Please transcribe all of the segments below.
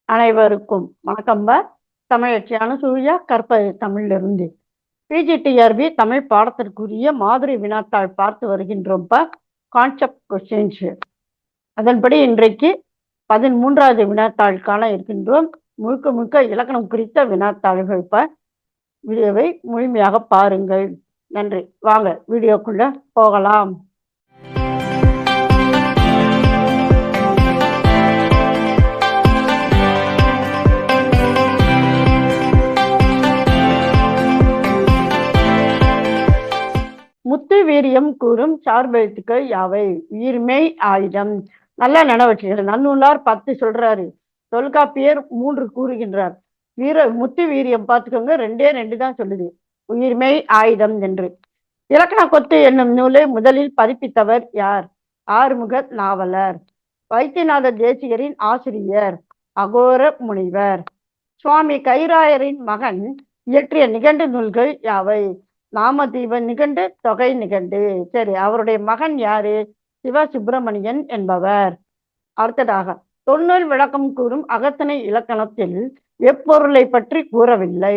அனைவருக்கும் வணக்கம்ப. தமிழச்சியான சூர்யா கற்பது தமிழிலிருந்து பிஜிடிஆர்பி தமிழ் பாடத்திற்குரிய மாதிரி வினாத்தாள் பார்த்து வருகின்றோம்ப்பா. Concept questions. அதன்படி இன்றைக்கு 13வது வினாத்தாள் காண இருக்கின்றோம். முழுக்க முழுக்க இலக்கணம் குறித்த வினாத்தாள்கள். வீடியோவை முழுமையாக பாருங்கள். நன்றி. வாங்க வீடியோக்குள்ள போகலாம். முத்து வீரியம் கூறும் சார்பெழுத்துக்கள் யாவை? உயிர்மெய் ஆயுதம். நல்லா நினைவச்சுகள். நன்னூலார் 10 சொல்றாரு, தொல்காப்பியர் 3 கூறுகின்றார். முத்து வீரியம் பார்த்துக்கோங்க, 2 தான் சொல்லுது, உயிர்மெய் ஆயுதம் என்று. இலக்கண கொத்து என்னும் நூலை முதலில் பதிப்பித்தவர் யார்? ஆறுமுக நாவலர். வைத்தியநாத தேசிகரின் ஆசிரியர் அகோர முனிவர். சுவாமி கைராயரின் மகன் இயற்றிய நிகண்டு நூல்கள் யாவை? நாமதீப நிகண்டு, தொகை நிகண்டு. சரி, அவருடைய மகன் யாரு? சிவசுப்பிரமணியன் என்பவர். அடுத்ததாக, தொன்னூல் விளக்கம் கூறும் அகத்திணை இலக்கணத்தில் எப்பொருளை பற்றி கூறவில்லை,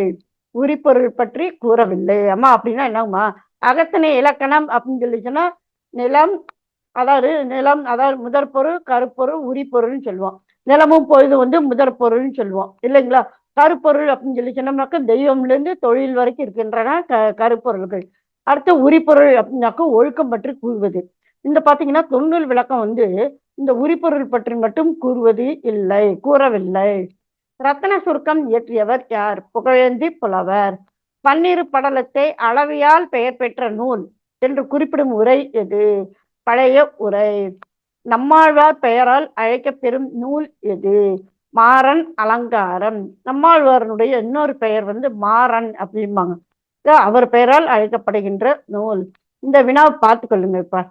உரிப்பொருள் பற்றி கூறவில்லை. அம்மா அப்படின்னா என்னம்மா? அகத்திணை இலக்கணம் அப்படின்னு சொல்லிச்சுன்னா நிலம், அதாவது முதற் பொருள், கருப்பொருள், உரிப்பொருள்னு சொல்லுவோம். நிலமும் பொழுது முதற் பொருள்னு சொல்லுவோம் இல்லைங்களா? கருப்பொருள் அப்படின்னு சொல்லி சொன்னோம்னாக்க தெய்வம்லேருந்து தொழில் வரைக்கும் இருக்கின்றன கருப்பொருள்கள். அடுத்து உரிப்பொருள் அப்படின்னாக்க ஒழுக்கம் பற்றி கூறுவது. இந்த பார்த்தீங்கன்னா தொன்னூல் விளக்கம் இந்த உரிப்பொருள் பற்றி மட்டும் கூறவில்லை. ரத்தன சுருக்கம் இயற்றியவர் யார்? புகழேந்தி புலவர். பன்னிரு படலத்தை அளவியால் பெயர் பெற்ற நூல் என்று குறிப்பிடும் உரை எது? பழைய உரை. நம்மாழ்வார் பெயரால் அழைக்கப்பெறும் நூல் எது? மாறன் அலங்காரம். நம்மாழ்வாரனுடைய இன்னொரு பெயர் மாறன் அப்படிம்பாங்க. அவர் பெயரால் அழைக்கப்படுகின்ற நூல். இந்த வினாவை பார்த்து கொள்ளுங்க இப்ப.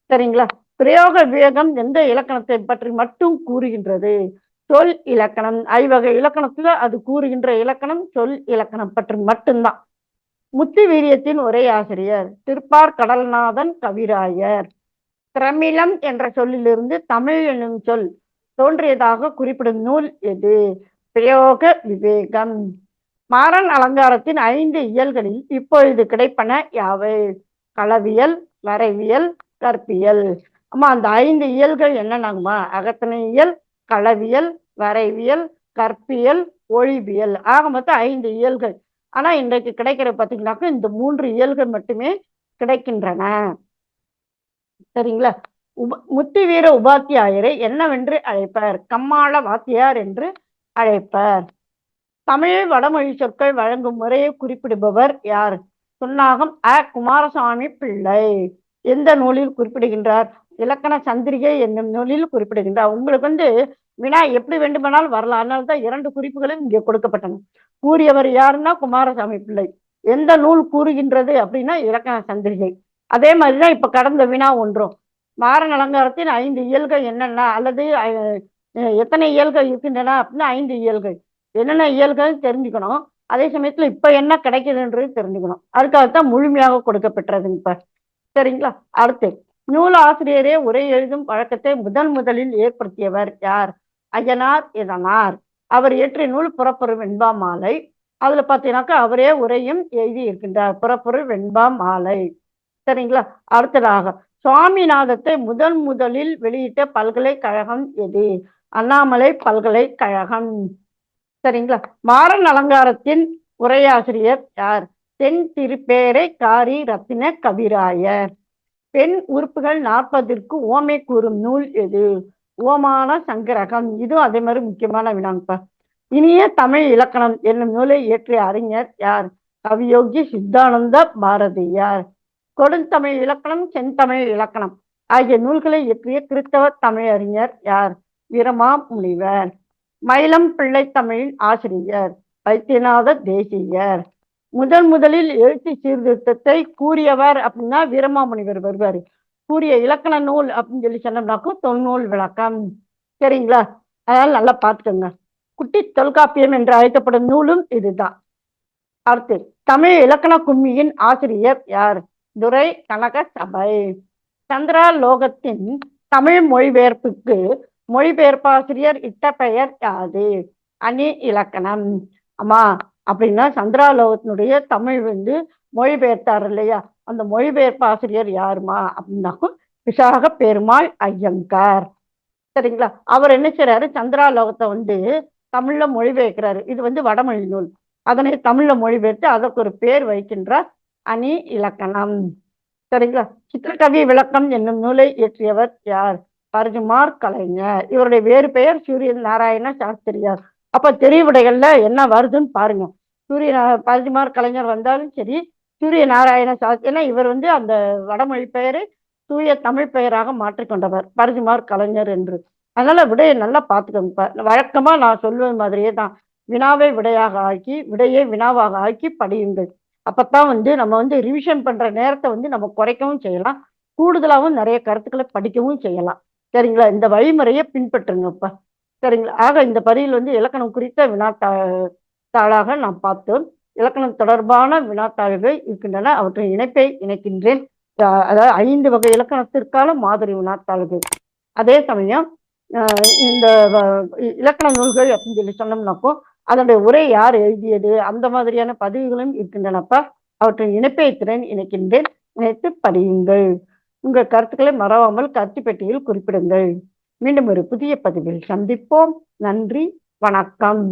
சரிங்களா? பிரயோக விவேகம் எந்த இலக்கணத்தை பற்றி மட்டும் கூறுகின்றது? சொல் இலக்கணம். ஐவகை இலக்கணத்துல அது கூறுகின்ற இலக்கணம் சொல் இலக்கணம் பற்றி மட்டும்தான். முத்து வீரியத்தின் உரையாசிரியர் திருப்பார் கடல்நாதன் கவிராயர். திரமிழம் என்ற சொல்லிலிருந்து தமிழ் என்னும் சொல் தோன்றியதாக குறிப்பிடும் நூல் எது? பிரயோக விவேகம். மாறன் அலங்காரத்தின் 5 இயல்களில் இப்பொழுது கிடைப்பன யாவை? களவியல், வரைவியல், கற்பியல். அம்மா அந்த 5 இயல்கள் என்னன்னாங்கம்மா? அகத்திணை இயல், களவியல், வரைவியல், கற்பியல், ஒழிவியல். ஆக மொத்தம் 5 இயல்கள். ஆனா இன்றைக்கு கிடைக்கிற பார்த்தீங்கன்னாக்க இந்த 3 இயல்கள் மட்டுமே கிடைக்கின்றன. சரிங்களா? முத்து வீர உபாத்தியாயரை என்னவென்று அழைப்பர்? கம்மாள வாத்தியார் என்று அழைப்பர். தமிழ் வடமொழி சொற்கள் வழங்கும் முறையை குறிப்பிடுபவர் யார்? சுன்னாகம் குமாரசாமி பிள்ளை. எந்த நூலில் குறிப்பிடுகின்றார்? இலக்கண சந்திரிகை என்னும் நூலில் குறிப்பிடுகின்றார். உங்களுக்கு வினா எப்படி வேண்டுமானாலும் வரலாம். அதனால்தான் 2 குறிப்புகளும் இங்கே கொடுக்கப்பட்டன. கூறியவர் யாருன்னா குமாரசாமி பிள்ளை. எந்த நூல் கூறுகின்றது அப்படின்னா இலக்கண சந்திரிகை. அதே மாதிரிதான் இப்ப கடந்த வினா ஒன்றும். மாறன் அலங்காரத்தின் 5 இயல்கள் என்னென்ன, அல்லது எத்தனை இயல்கள் இருக்கின்றன அப்படின்னா 5 இயல்கள். என்னென்ன இயல்கள் தெரிஞ்சுக்கணும். அதே சமயத்துல இப்ப என்ன கிடைக்குதுன்றது தெரிஞ்சுக்கணும். அதுக்காகத்தான் முழுமையாக கொடுக்கப்பட்டது இப்ப. சரிங்களா? அடுத்து, நூல் ஆசிரியரே உரை எழுதும் வழக்கத்தை முதலில் ஏற்படுத்தியவர் யார்? ஐயனார் இதனார். அவர் இயற்றிய நூல் புறப்பொருள் வெண்பா மாலை. அதுல பார்த்தீங்கன்னாக்கா அவரே உரையும் எழுதி இருக்கின்றார், புறப்பொருள் வெண்பா மாலை. சரிங்களா? அடுத்ததாக, சுவாமிநாதத்தை முதலில் வெளியிட்ட பல்கலைக்கழகம் எது? அண்ணாமலை பல்கலைக்கழகம். சரிங்களா? மாறன் அலங்காரத்தின் உரையாசிரியர் யார்? தென் திருப்பேரை காரி ரத்தின கவிராயர். பெண் உறுப்புகள் 40ற்கு ஓமை கூறும் நூல் எது? ஓமான சங்கிரகம். இது அதே மாதிரி முக்கியமான வினாங்கப்பா. இனிய தமிழ் இலக்கணம் என்னும் நூலை இயற்றிய அறிஞர் யார்? கவியோகி சித்தானந்த பாரதியார். கொடுந்தமிழ் இலக்கணம், செந்தமிழ் இலக்கணம் ஆகிய நூல்களை இயற்றிய கிறிஸ்தவ தமிழறிஞர் யார்? வீரமா முனிவர். மயிலம் பிள்ளை தமிழின் ஆசிரியர் வைத்தியநாத தேசிகர். முதலில் எழுத்து சீர்திருத்தத்தை கூறியவர் அப்படின்னா வீரமாமுனிவர் வருவார். கூறிய இலக்கண நூல் அப்படின்னு சொல்லி சொன்னோம்னாக்கும் தொன்னூல் விளக்கம். சரிங்களா? அதனால நல்லா பார்த்துக்கோங்க. குட்டி தொல்காப்பியம் என்று அழைக்கப்படும் நூலும் இதுதான். அடுத்து, தமிழ் இலக்கண கும்மியின் ஆசிரியர் யார்? துரை கனக சபை. சந்திரா லோகத்தின் தமிழ் மொழிபெயர்ப்புக்கு மொழிபெயர்ப்பாசிரியர் இட்ட பெயர் யாது? அணி இலக்கணம். அம்மா அப்படின்னா சந்திராலோகத்தினுடைய தமிழ் மொழிபெயர்த்தார் இல்லையா, அந்த மொழிபெயர்ப்பு ஆசிரியர் யாருமா அப்படின்னா விசாக பெருமாள் ஐயங்கார். சரிங்களா? அவர் என்ன செய்யறாரு, சந்திராலோகத்தை தமிழ்ல மொழிபெயர்க்கிறாரு. இது வடமொழி நூல். அதனை தமிழ்ல மொழிபெயர்த்து அதற்கு ஒரு பேர் வைக்கின்றார், அணி இலக்கணம். சரிங்களா? சித்திரக்கவி விளக்கம் என்னும் நூலை இயற்றியவர் யார்? பரிஜுமார் கலைஞர். இவருடைய வேறு பெயர் சூரிய நாராயண சாஸ்திரியார். அப்ப தெரிவுடைகள்ல என்ன வருதுன்னு பாருங்க. பரிஜுமார் கலைஞர் வந்தாலும் சரி, சூரிய நாராயண சாஸ்திரி, ஏன்னா இவர் அந்த வடமொழி பெயரை தூய தமிழ் பெயராக மாற்றிக்கொண்டவர் பரிஜுமார் கலைஞர் என்று. அதனால விடையை நல்லா பார்த்துக்கோங்க. வழக்கமா நான் சொல்வது மாதிரியே தான், வினாவை விடையாக ஆக்கி விடையை வினாவாக ஆக்கி படியுங்கள். அப்பத்தான் நம்ம ரிவிஷன் பண்ற நேரத்தை நம்ம குறைக்கவும் செய்யலாம், கூடுதலாகவும் நிறைய கருத்துக்களை படிக்கவும் செய்யலாம். சரிங்களா? இந்த வழிமுறையை பின்பற்றுங்கப்பா. சரிங்களா? ஆக இந்த பதிவில் இலக்கணம் குறித்த வினாத்தாளாக நாம் பார்த்தோம். இலக்கணம் தொடர்பான வினாத்தாள்கள் இருக்கின்றன, அவற்றின் இணைப்பை இணைக்கின்றேன். அதாவது 5 வகை இலக்கணத்திற்கான மாதிரி வினாத்தாள்கள். அதே சமயம் இந்த இலக்கண நூல்கள் அப்படின்னு சொல்லி சொன்னோம்னாப்போ அதனுடைய உரை யார் எழுதியது, அந்த மாதிரியான பதிவுகளும் இருக்கின்றனப்பா. அவற்றின் இணைப்பை திறன் இணைக்கின்றேன், இணைத்து படியுங்கள். உங்கள் கருத்துக்களை மறவாமல் கருத்து பெட்டியில் குறிப்பிடுங்கள். மீண்டும் ஒரு புதிய பதிவில் சந்திப்போம். நன்றி, வணக்கம்.